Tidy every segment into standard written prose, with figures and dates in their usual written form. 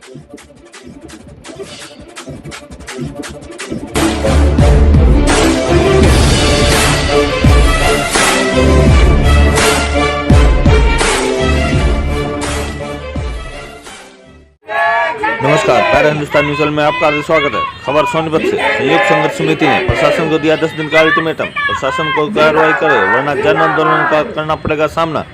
नमस्कार, para Hindustan news में आपका हार्दिक स्वागत है। खबर सोनीपत से। संयुक्त संघर्ष समिति ने प्रशासन को दिया 10 दिन का अल्टीमेटम। प्रशासन को कार्रवाई करे वरना जन आंदोलन का करना पड़ेगा सामना।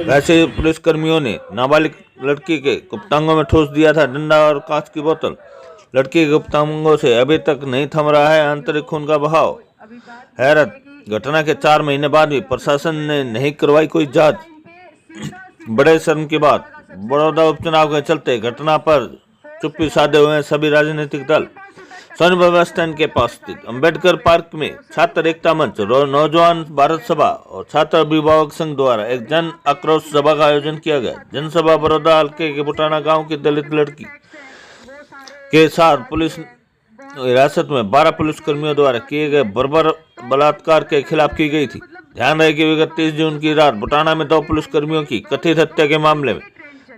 वैसे पुलिसकर्मियों ने नाबालिग लड़की के गुप्तांगों में ठोस दिया था डंडा और कांच की बोतल। लड़की के गुप्तांगों से अभी तक नहीं थम रहा है आंतरिक खून का बहाव। हैरत, घटना के 4 महीने बाद भी प्रशासन ने नहीं करवाई कोई जांच। बड़े शर्म की बात, बड़ौदा उपचुनाव के चलते घटना पर चुप्पी साधे हुए हैं सभी राजनीतिक दल। सोनीपत बस स्टैंड के पास स्थित अंबेडकर पार्क में छात्र एकता मंच, नौजवान भारत सभा और छात्र अभिभावक संघ द्वारा एक जन आक्रोश सभा का आयोजन किया गया। जनसभा बड़ौदा हल्के के बुटाना गांव की दलित लड़की के साथ पुलिस हिरासत में 12 पुलिसकर्मियों द्वारा किए गए बर्बर बलात्कार के खिलाफ की गई थी। ध्यान रहे कि विगत 30 जून की रात बुटाना में 2 पुलिसकर्मियों की कथित हत्या के मामले में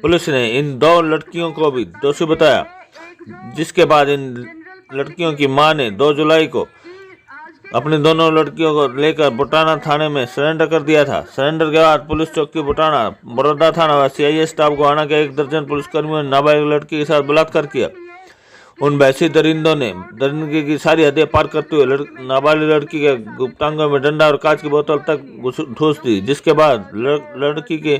पुलिस ने इन 2 लड़कियों को भी दोषी बताया, जिसके बाद इन लड़कियों की मां ने 2 जुलाई को अपनी दोनों लड़कियों को लेकर बुटाना थाने में सरेंडर कर दिया था। सरेंडर के बाद पुलिस चौकी बुटाना, बड़ौदा थाना व सीआईए स्टाफ को आना के 1 दर्जन पुलिसकर्मियों ने नाबालिग लड़की के साथ बलात्कार किया। उन वैसी दरिंदों ने दरिंदगी की सारी हदें पार करते हुए नाबालिग लड़की के गुप्तांगों में डंडा और कांच की बोतल तक ठूस दी, जिसके बाद लड़की के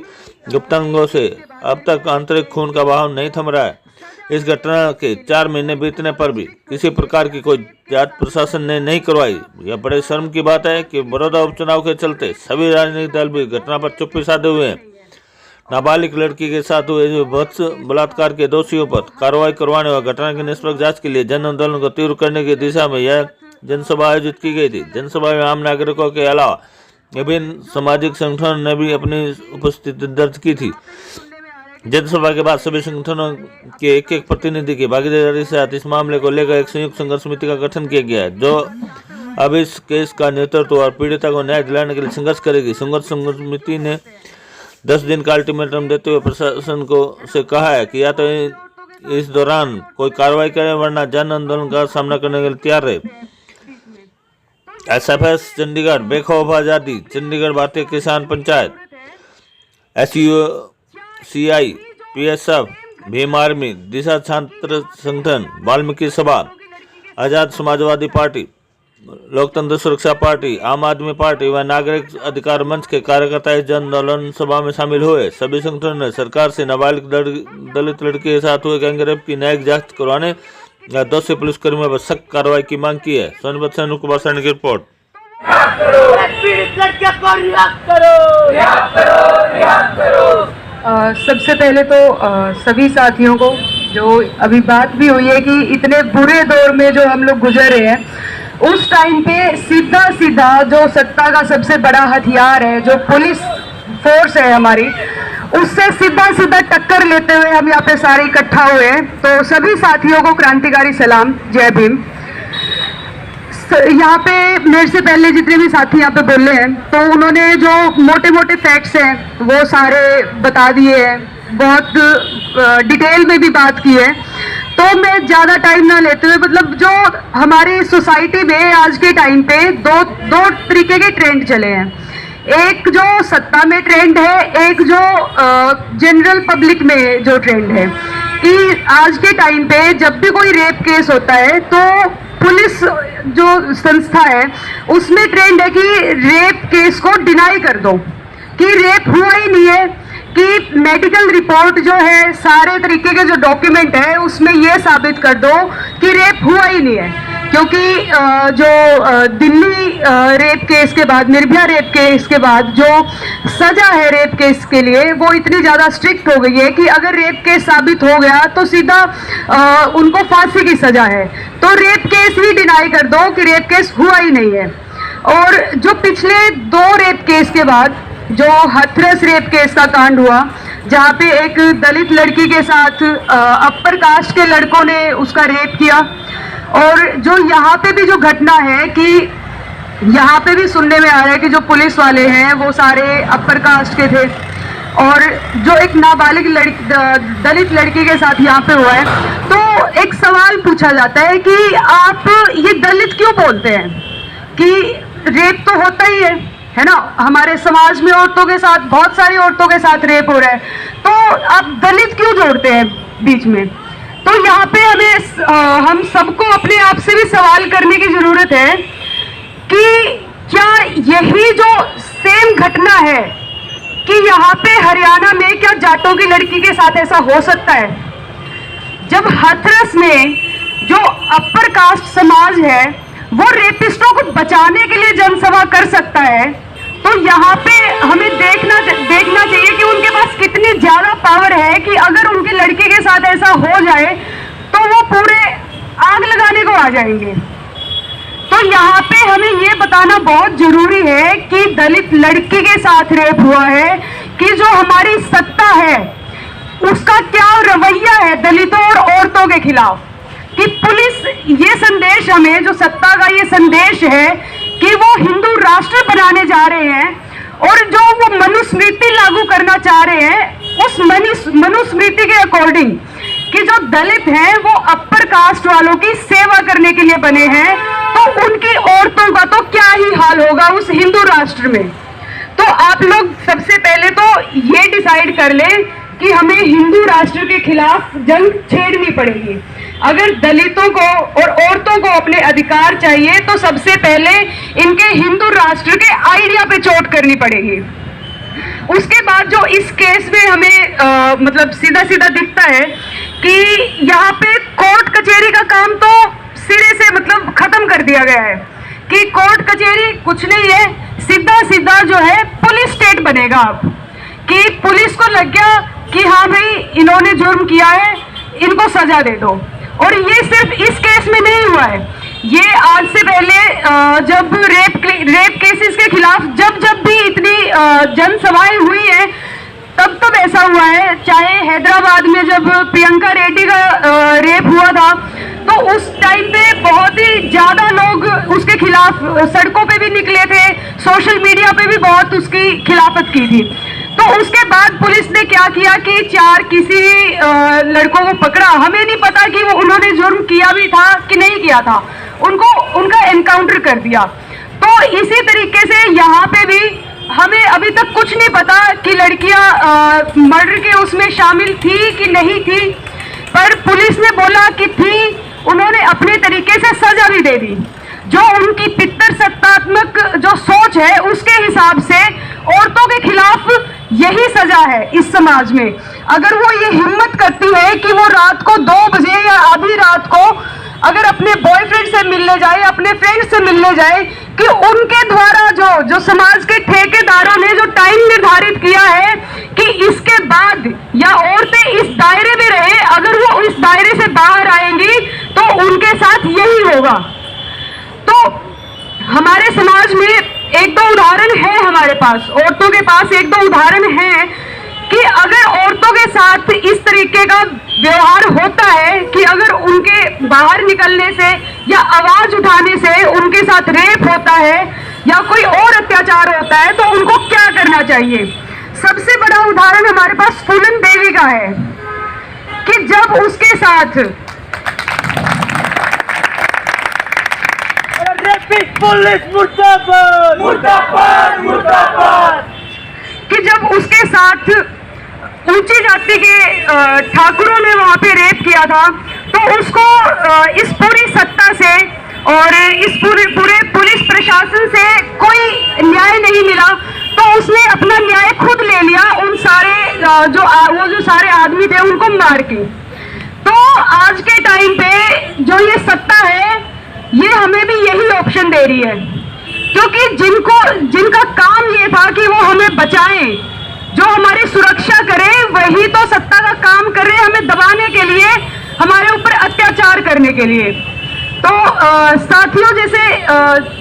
गुप्तांगों से अब तक आंतरिक खून का बहाव नहीं थम रहा है। इस घटना के 4 महीने बीतने पर भी किसी प्रकार की कोई जांच प्रशासन ने नहीं करवाई। यह बड़े शर्म की बात है कि बड़ौदा उपचुनाव के चलते सभी राजनीतिक दल भी घटना पर चुप्पी साधे हुए हैं। नाबालिग लड़की के साथ हुए भत्स बलात्कार के दोषियों पर कार्रवाई करवाने और घटना की निष्पक्ष जांच के लिए जन आंदोलन को तीव्र करने की दिशा में यह जनसभा आयोजित की गई थी। जनसभा में आम नागरिकों के अलावा विभिन्न सामाजिक संगठनों ने भी अपनी उपस्थिति दर्ज की थी। जनसभा के बाद सभी संगठनों के एक प्रतिनिधि की भागीदारी के साथ इस मामले को लेकर एक संयुक्त संघर्ष समिति का गठन किया गया है, जो अब इस केस का नेतृत्व और पीड़िता को न्याय दिलाने के लिए संघर्ष करेगी। संघर्ष समिति ने 10 दिन का अल्टीमेटम देते हुए प्रशासन को से कहा है कि या तो इस दौरान कोई कार्रवाई करे वरना जन आंदोलन का सामना करने के लिए तैयार रहे। एसएफएस चंडीगढ़, बेखौफ आजादी, Chandigarh Bharatiya Kisan Panchayat, SUCI, PSF, Bhim Army, Disha Chhatra Sangathan, Valmiki सभा, आजाद समाजवादी पार्टी, लोकतंत्र सुरक्षा पार्टी, आम आदमी पार्टी व नागरिक अधिकार मंच के कार्यकर्ता इस जन आंदोलन सभा में शामिल हुए। सभी संगठनों ने सरकार से नाबालिग दलित लड़की के साथ हुए गैंगरेप की न्यायिक जांच करवाने या दोषी पुलिसकर्मियों पर सख्त कार्रवाई की मांग की है। सोनीपत से अनुप कुमार सैनी की रिपोर्ट। सबसे पहले तो सभी साथियों को, जो अभी बात भी हुई है कि इतने बुरे दौर में जो हम लोग गुजर रहे हैं, उस टाइम पे सीधा जो सत्ता का सबसे बड़ा हथियार है, जो पुलिस फोर्स है हमारी, उससे सीधा टक्कर लेते हुए हम यहाँ पे सारे इकट्ठा हुए हैं। तो सभी साथियों को क्रांतिकारी सलाम, जय भीम। यहाँ पे मेरे से पहले जितने भी साथी यहाँ पे बोले हैं, तो उन्होंने जो मोटे फैक्ट्स हैं वो सारे बता दिए हैं, बहुत डिटेल में भी बात की है। तो मैं ज़्यादा टाइम ना लेते हुए, मतलब जो हमारी सोसाइटी में आज के टाइम पे दो तरीके के ट्रेंड चले हैं। एक जो सत्ता में ट्रेंड है, एक जो जनरल पब्लिक में जो ट्रेंड है, कि आज के टाइम पे जब भी कोई रेप केस होता है तो पुलिस जो संस्था है उसमें ट्रेंड है कि रेप केस को डिनाई कर दो, कि रेप हुआ ही नहीं है, कि मेडिकल रिपोर्ट जो है, सारे तरीके के जो डॉक्यूमेंट है, उसमें ये साबित कर दो कि रेप हुआ ही नहीं है। क्योंकि जो दिल्ली रेप केस के बाद, निर्भया रेप केस के बाद जो सजा है रेप केस के लिए, वो इतनी ज़्यादा स्ट्रिक्ट हो गई है कि अगर रेप केस साबित हो गया तो सीधा उनको फांसी की सजा है। तो रेप केस ही डिनाई कर दो कि रेप केस हुआ ही नहीं है। और जो पिछले 2 रेप केस के बाद जो हाथरस रेप केस का कांड हुआ, जहाँ पे एक दलित लड़की के साथ अपर कास्ट के लड़कों ने उसका रेप किया, और जो यहाँ पे भी जो घटना है कि यहाँ पे भी सुनने में आ रहा है कि जो पुलिस वाले हैं वो सारे अपर कास्ट के थे। और जो एक नाबालिग दलित लड़की के साथ यहाँ पे हुआ है, तो एक सवाल पूछा जाता है कि आप ये दलित क्यों बोलते हैं, कि रेप तो होता ही है ना, हमारे समाज में औरतों के साथ, बहुत सारी औरतों के साथ रेप हो रहा है, तो आप दलित क्यों जोड़ते हैं बीच में। तो यहाँ पे हम सबको अपने आप से भी सवाल करने की जरूरत है कि क्या यही जो सेम घटना है कि यहाँ पे हरियाणा में क्या जाटों की लड़की के साथ ऐसा हो सकता है। जब हाथरस में जो अपर कास्ट समाज है वो रेपिस्टों को बचाने के लिए जनसभा कर सकता है, तो यहाँ पे हमें देखना चाहिए कि उनके पास कितनी ज्यादा पावर है कि अगर उनके लड़के के साथ ऐसा हो जाए तो वो पूरे आग लगाने को आ जाएंगे। तो यहाँ पे हमें ये बताना बहुत जरूरी है कि दलित लड़की के साथ रेप हुआ है, कि जो हमारी सत्ता है उसका क्या रवैया है दलितों और औरतों के खिलाफ, कि पुलिस ये संदेश हमें, जो सत्ता का ये संदेश है कि वो हिंदू राष्ट्र बनाने जा रहे हैं और जो वो मनुस्मृति लागू करना चाह रहे हैं उस मनुस्मृति के अकॉर्डिंग कि जो दलित हैं वो अपर कास्ट वालों की सेवा करने के लिए बने हैं, तो उनकी औरतों का तो क्या ही हाल होगा उस हिंदू राष्ट्र में। तो आप लोग सबसे पहले तो ये डिसाइड कर लें कि हमें हिंदू राष्ट्र के खिलाफ जंग छेड़नी पड़ेगी। अगर दलितों को और औरतों को अपने अधिकार चाहिए तो सबसे पहले इनके हिंदू राष्ट्र के आइडिया पे चोट करनी पड़ेगी। उसके बाद जो इस केस में हमें मतलब सीधा सीधा दिखता है कि यहाँ पे कोर्ट कचहरी का काम तो सिरे से मतलब खत्म कर दिया गया है, कि कोर्ट कचहरी कुछ नहीं है, सीधा सीधा जो है पुलिस स्टेट बनेगा अब, कि पुलिस को लग गया कि हाँ भाई इन्होंने जुर्म किया है, इनको सजा दे दो। और ये सिर्फ इस केस में नहीं हुआ है, ये आज से पहले जब रेप केसेस के खिलाफ जब भी इतनी जनसभाएं हुई है तब ऐसा हुआ है। चाहे हैदराबाद में जब प्रियंका रेड्डी का रेप हुआ था तो उस टाइम पे बहुत ही ज्यादा लोग उसके खिलाफ सड़कों पे भी निकले थे, सोशल मीडिया पे भी बहुत उसकी खिलाफत की थी। तो उसके बाद पुलिस ने क्या किया कि किसी लड़कों को पकड़ा, हमें नहीं पता कि वो उन्होंने जुर्म किया भी था कि नहीं किया था, उनका एनकाउंटर कर दिया। तो इसी तरीके से यहाँ पे भी हमें अभी तक कुछ नहीं पता कि लड़कियां मर्डर के उसमें शामिल थी कि नहीं थी, पर पुलिस ने बोला कि थी, उन्होंने अपने तरीके से सजा भी दे दी। जो उनकी पितृसत्तात्मक जो सोच है उसके हिसाब से औरतों के खिलाफ यही सजा है इस समाज में। अगर वो ये हिम्मत करती है कि वो रात को 2 बजे या आधी रात को अगर अपने बॉयफ्रेंड से मिलने जाए, अपने फ्रेंड से मिलने जाए, कि उनके द्वारा जो समाज के ठेकेदारों ने जो टाइम निर्धारित किया है कि इसके बाद या औरतें इस दायरे में रहे, अगर वो इस दायरे से बाहर आएंगी तो उनके साथ यही होगा। तो हमारे समाज में 1-2 उदाहरण है, हमारे पास औरतों के पास 1-2 उदाहरण है कि अगर औरतों के साथ इस तरीके का व्यवहार होता है कि अगर उनके बाहर निकलने से या आवाज उठाने से उनके साथ रेप होता है या कोई और अत्याचार होता है तो उनको क्या करना चाहिए। सबसे बड़ा उदाहरण हमारे पास फूलन देवी का है कि जब उसके साथ पुलिस मुर्दाबाद मुर्दाबाद मुर्दाबाद, कि जब उसके साथ ऊंची जाति के ठाकुरों ने वहां पे रेप किया था तो उसको इस पूरी सत्ता से और इस पूरे पुलिस प्रशासन से कोई न्याय नहीं मिला, तो उसने अपना न्याय खुद ले लिया उन सारे जो सारे आदमी थे उनको मार के। तो आज के टाइम पे जो ये सत्ता है ये हमें भी यही ऑप्शन दे रही है, क्योंकि जिनका काम ये था कि वो हमें बचाएं, जो हमारी सुरक्षा करे, वही तो सत्ता का काम कर रहे हैं हमें दबाने के लिए, हमारे ऊपर अत्याचार करने के लिए। तो साथियों, जैसे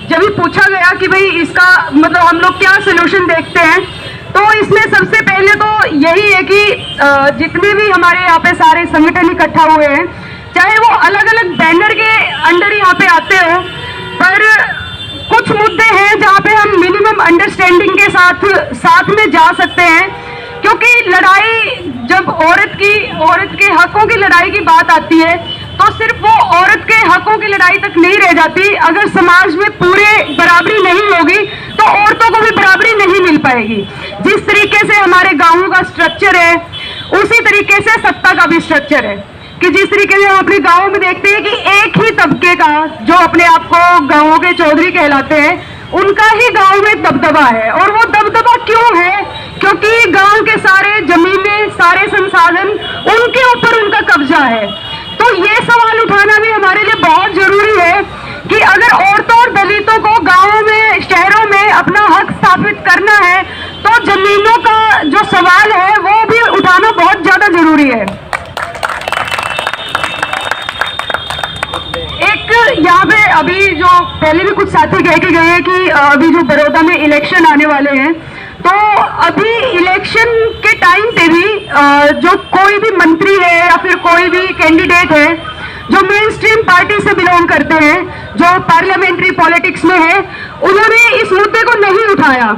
जब भी पूछा गया कि भाई इसका मतलब हम लोग क्या सोल्यूशन देखते हैं, तो इसमें सबसे पहले तो यही है कि जितने भी हमारे यहाँ पे सारे संगठन इकट्ठा हुए हैं, चाहे वो अलग अलग बैनर के अंडर यहाँ पे आते हो, पर कुछ मुद्दे हैं जहाँ पे हम मिनिमम अंडरस्टैंडिंग के साथ में जा सकते हैं। क्योंकि लड़ाई जब औरत के हकों की लड़ाई की बात आती है तो सिर्फ वो औरत के हकों की लड़ाई तक नहीं रह जाती। अगर समाज में पूरे बराबरी नहीं होगी तो औरतों को भी बराबरी नहीं मिल पाएगी। जिस तरीके से हमारे गांवों का स्ट्रक्चर है उसी तरीके से सत्ता का भी स्ट्रक्चर है कि जिस तरीके से हम अपने गांवों में देखते हैं कि एक ही तबके का जो अपने आप को गांवों के चौधरी कहलाते हैं उनका ही गांव में दबदबा है। और वो दबदबा क्यों है? क्योंकि गांव के सारे जमीनें, सारे संसाधन उनके ऊपर उनका कब्जा है। तो ये सवाल उठाना भी हमारे लिए बहुत जरूरी है कि अगर औरतों और दलितों को गांवों में, शहरों में अपना हक स्थापित करना है तो जमीनों का जो सवाल है वो भी उठाना बहुत ज्यादा जरूरी है। यहाँ पे अभी जो पहले भी कुछ साथी कह के गए हैं कि अभी जो बड़ौदा में इलेक्शन आने वाले हैं, तो अभी इलेक्शन के टाइम पे भी जो कोई भी मंत्री है या फिर कोई भी कैंडिडेट है जो मेन स्ट्रीम पार्टी से बिलोंग करते हैं, जो पार्लियामेंट्री पॉलिटिक्स में है, उन्होंने इस मुद्दे को नहीं उठाया।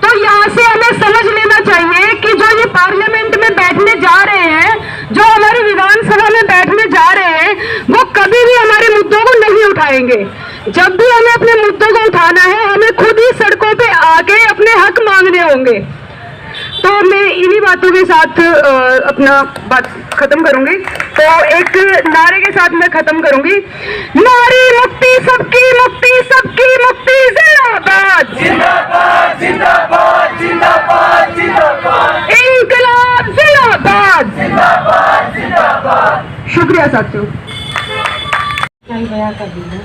तो यहाँ से हमें समझ लेना चाहिए कि जो ये पार्लियामेंट में बैठने जा रहे हैं, जो हमारी विधानसभा में बैठने जा रहे हैं, वो कभी भी हमारे मुद्दों को नहीं उठाएंगे। जब भी हमें अपने मुद्दों को उठाना है हमें खुद ही सड़कों पे आके अपने हक मांगने होंगे। तो मैं इन्हीं बातों के साथ अपना बात खत्म करूंगी। तो एक नारे के साथ मैं खत्म करूंगी। नारी मुक्ति सबकी मुक्ति, सबकी मुक्ति जिंदाबाद, जिंदाबाद जिंदाबाद जिंदाबाद जिंदाबाद, इंकलाब जिंदाबाद, जिंदाबाद जिंदाबाद। शुक्रिया साथियों। सही बयां कर दी है,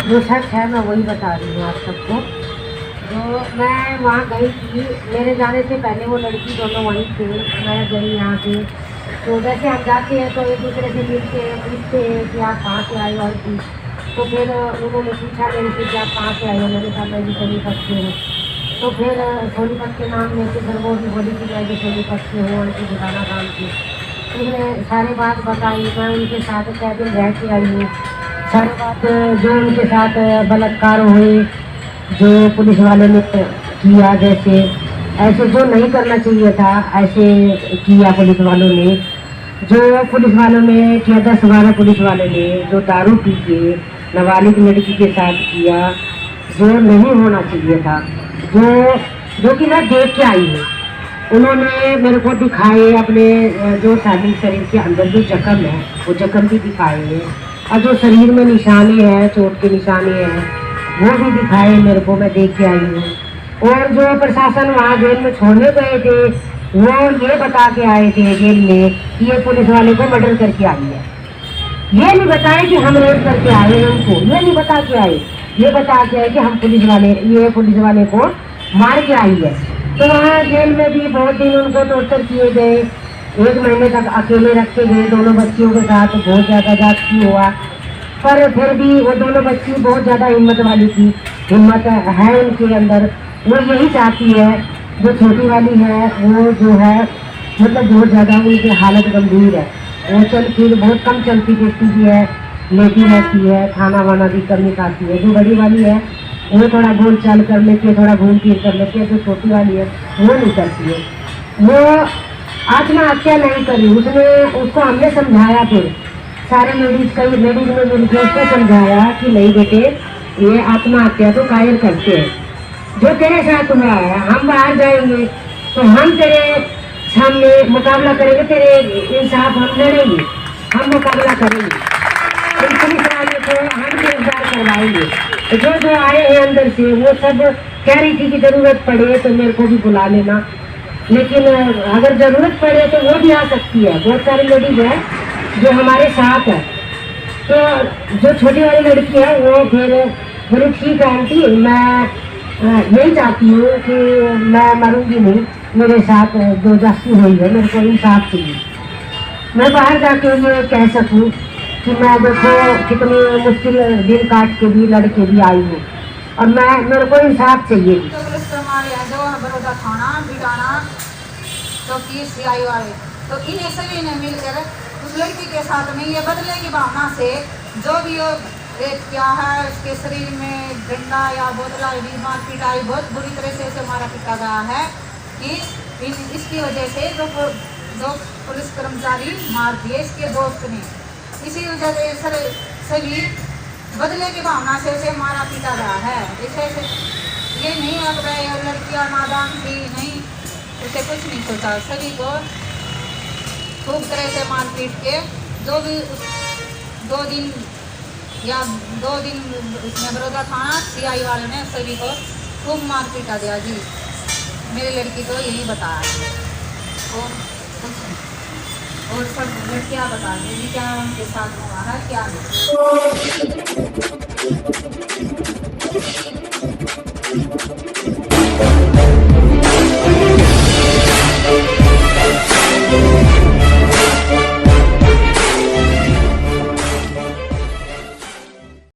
जो सच है मैं वही बता रही हूँ आप सबको। जो मैं वहाँ गई थी, मेरे जाने से पहले वो लड़की दोनों वहीं थे, मैं गई यहाँ पे। तो जैसे हम जाते हैं तो एक दूसरे से मिलते हैं, पूछते हैं कि आप कहाँ से आए और की। तो फिर उन्होंने पूछा मेरे से कि आप कहाँ से आए हो, मैंने कहा मैं भी सोनीपत से हूँ। तो फिर सोनीपत के नाम में फिर वो भी बोली कि मैं भी सोनीपत से हूँ, उनकी ठिकाना काम से। उन्होंने सारी बात बताई, मैं उनके साथ 6 दिन रह के आई हूँ। सारी बात जो उनके साथ बलात्कार हुए, जो पुलिस वाले ने किया, जैसे ऐसे जो नहीं करना चाहिए था ऐसे किया पुलिस वालों ने। जो पुलिस वालों ने किया, 10-12 पुलिस वालों ने जो दारू पी के नाबालिग लड़की के साथ किया, जो नहीं होना चाहिए था, जो कि मैं देख के आई हूँ। उन्होंने मेरे को दिखाए अपने जो शारीरिक शरीर के अंदर जो जख्म है वो जख्म भी दिखाए हैं, और जो शरीर में निशाने हैं, चोट के निशाने हैं, वो भी दिखाए मेरे को, मैं देख के आई हूँ। और जो प्रशासन वहाँ जेल में छोड़ने गए थे वो ये बता के आए थे जेल में कि ये पुलिस वाले को मर्डर करके आई है। ये नहीं बताए कि हम रेप करके आए हैं उनको, ये नहीं बता के आए, ये बता के आए कि हम ये पुलिस वाले को मार के आई है। तो वहाँ जेल में भी बहुत दिन उनको टॉर्चर किए गए, 1 महीने तक अकेले रखे गए दोनों बच्चियों के साथ, बहुत ज़्यादा जाती हुआ। पर फिर भी वो दोनों बच्ची बहुत ज़्यादा हिम्मत वाली थी, हिम्मत है उनके अंदर। वो यही चाहती है, जो छोटी वाली है वो जो है मतलब बहुत ज़्यादा उनकी हालत गंभीर है, वो चल फिर बहुत कम चलती फिरती भी है, लेटी रहती है, खाना वाना भी कम नहीं खाती है। जो बड़ी वाली है वो थोड़ा बोल चाल कर लेती है, थोड़ा घूम फिर कर लेती है। जो छोटी वाली है वो नहीं करती है, वो आत्महत्या नहीं करी। उसको हमने समझाया, फिर सारे लेडीज में मिलकर उसको समझाया कि नहीं बेटे, ये आत्महत्या तो कायर करते हैं। जो तेरे साथ हुआ है, हम बाहर जाएंगे तो हम तेरे सामने मुकाबला करेंगे, तेरे इंसाफ हम लड़ेंगे, हम मुकाबला करेंगे, पुलिस वाले को हम गिरफ्तार करवाएंगे। जो आए हैं अंदर से वो सब कह रही थी कि जरूरत पड़े तो मेरे को भी बुला लेना, लेकिन अगर जरूरत पड़े तो वो भी आ सकती है। बहुत सारी लेडीज है जो हमारे साथ है। तो जो छोटी वाली लड़की है वो फिर बोली ठीक है आंटी, मैं यही चाहती हूँ कि मैं मरूंगी नहीं, मेरे साथ जो जाती हुई है, मेरे को इंसाफ चाहिए। मैं बाहर जाके ये कह सकूँ कि मैं देखो कितनी मुश्किल दिन काट के भी लड़के भी आई हूँ, और मेरे को इंसाफ चाहिए। जो बड़ौदा थाना बिगाना चौकी सीआई वाले, तो इन सभी ने मिलकर उस लड़की के साथ में ये बदले की भावना से जो भी रेप किया है, उसके शरीर में डंडा या बोतला भी मार पिटाई बहुत बुरी तरह से मारा पीटा गया है कि इसकी वजह से दो पुलिस कर्मचारी मार दिए इसके दोस्त ने। इसी वजह से सभी बदले की भावना से उसे मारा पीटा गया है। इसे ये नहीं अब रहे लड़कियां नादान थी, नहीं उसे कुछ नहीं सोचा। सभी को खूब तरह से मार पीट के जो भी 2 दिन उसमें बड़ौदा थाना CI वाले ने सभी को खूब मार पीटा दिया जी। मेरी लड़की को यही बताया और सब लड़कियाँ बता दें जी क्या उनके साथ हुआ है क्या नहीं।